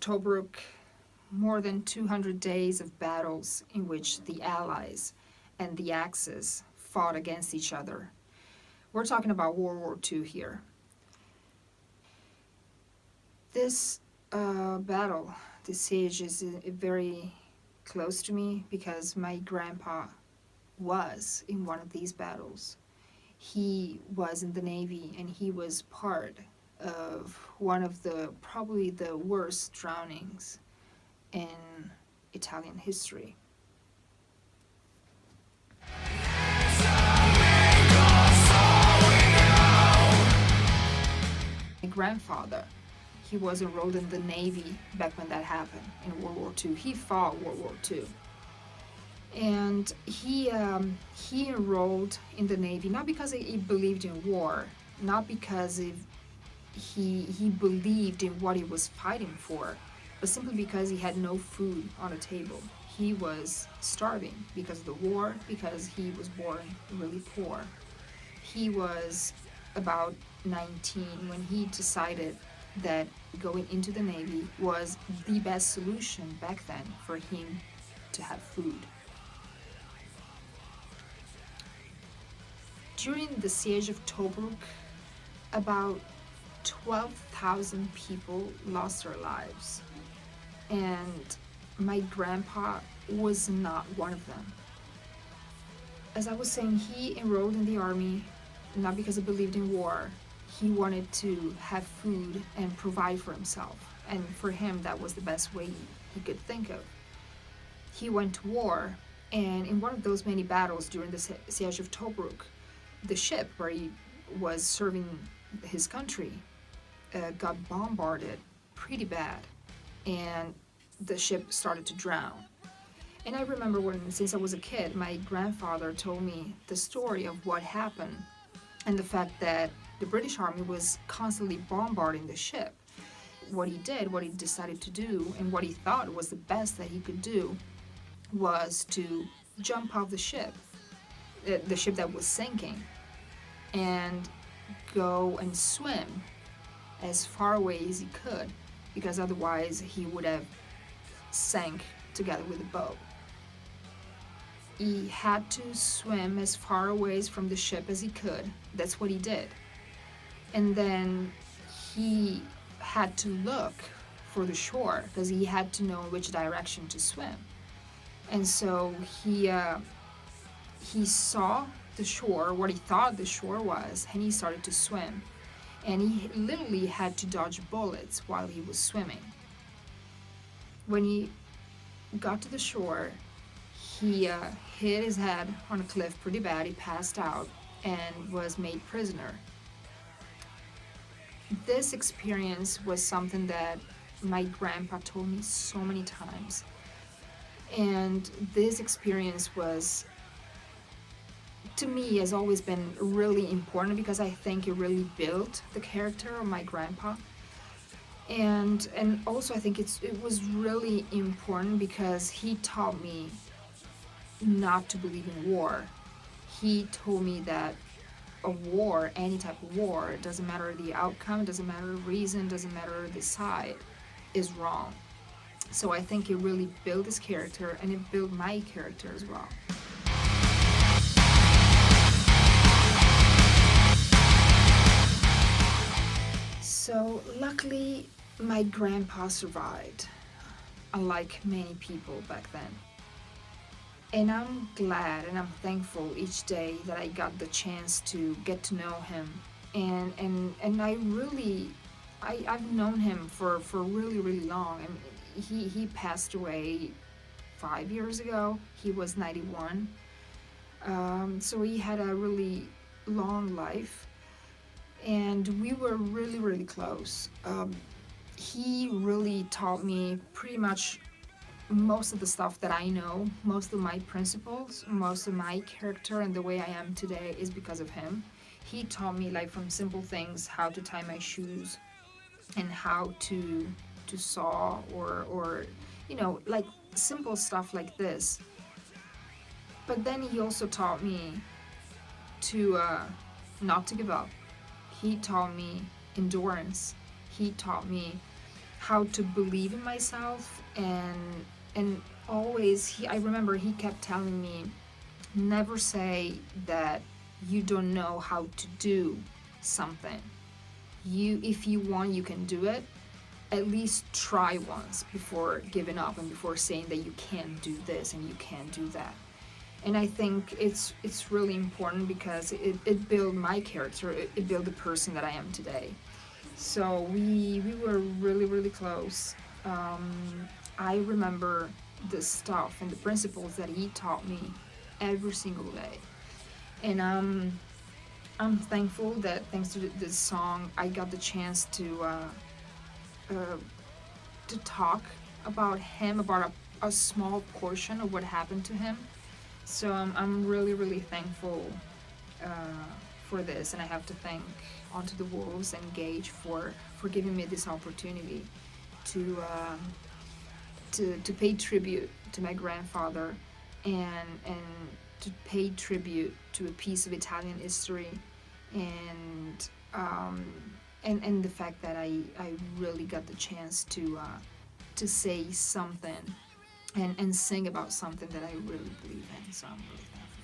Tobruk, more than 200 days of battles in which the Allies and the Axis fought against each other. We're talking about World War II here. This battle, this siege, is very close to me because my grandpa was in one of these battles. He was in the Navy, and he was part of one of probably the worst drownings in Italian history. My grandfather, he was enrolled in the Navy back when that happened in World War II. He fought World War II. And he enrolled in the Navy, not because he believed in war, not because he believed in what he was fighting for, but simply because he had no food on the table. He was starving because of the war, because he was born really poor. He was about 19 when he decided that going into the Navy was the best solution back then for him to have food. During the siege of Tobruk, about 12,000 people lost their lives, and my grandpa was not one of them. As I was saying, he enrolled in the army not because he believed in war. He wanted to have food and provide for himself, and for him that was the best way he could think of. He went to war, and in one of those many battles during the siege of Tobruk, the ship where he was serving his country got bombarded pretty bad, and the ship started to drown. And I remember since I was a kid, my grandfather told me the story of what happened and the fact that the British Army was constantly bombarding the ship. What he decided to do, and what he thought was the best that he could do, was to jump off the ship that was sinking, and go and swim as far away as he could, because otherwise he would have sank together with the boat. He had to swim as far away from the ship as he could. That's what he did. And then he had to look for the shore because he had to know which direction to swim. And so he saw the shore, what he thought the shore was, and he started to swim. And he literally had to dodge bullets while he was swimming. When he got to the shore, he hit his head on a cliff pretty bad. He passed out and was made prisoner. This experience was something that my grandpa told me so many times. And this experience was, to me, has always been really important because I think it really built the character of my grandpa. And also I think it was really important because he taught me not to believe in war. He told me that a war, any type of war, it doesn't matter the outcome, it doesn't matter the reason, doesn't matter the side, is wrong. So I think it really built his character, and it built my character as well. So luckily, my grandpa survived, unlike many people back then. And I'm glad and I'm thankful each day that I got the chance to get to know him. And I've known him for really, really long. I mean, he passed away 5 years ago. He was 91. So he had a really long life. And we were really, really close. He really taught me pretty much most of the stuff that I know, most of my principles, most of my character and the way I am today is because of him. He taught me, like, from simple things, how to tie my shoes and how to saw or you know, like simple stuff like this. But then he also taught me to not to give up. He taught me endurance. He taught me how to believe in myself, and always I remember he kept telling me, never say that you don't know how to do something. If you want, you can do it. At least try once before giving up and before saying that you can't do this and you can't do that. And I think it's really important because it built my character. It built the person that I am today. So we were really, really close. I remember the stuff and the principles that he taught me every single day. And I'm thankful that thanks to this song, I got the chance uh, to talk about him, about a small portion of what happened to him. So I'm really, really thankful uh, for this, and I have to thank Onto the Wolves and Gage for giving me this opportunity to to pay tribute to my grandfather, and to pay tribute to a piece of Italian history, and and the fact that I really got the chance to say something and sing about something that I really believe in. So I'm really thankful.